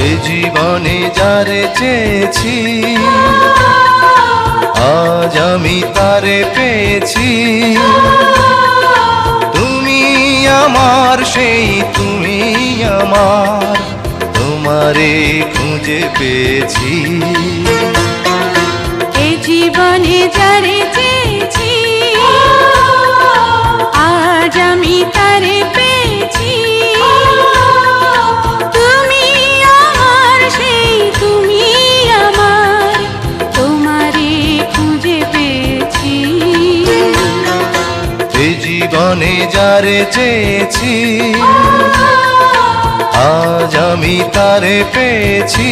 এ জীবনে যারে চেয়েছি আজ আমি তারে পেয়েছি। তুমি আমার সেই তুমি আমার, তোমারে খুঁজে পেয়েছি। এ জীবনে যারে চেয়েছি আজ আমি তারে পেয়েছি। তুমি আমার সেই তুমি আমার, তোমারে খুঁজে পেয়েছি। এ জীবনে যারে চেয়েছি আজ আমি তারে পেয়েছি।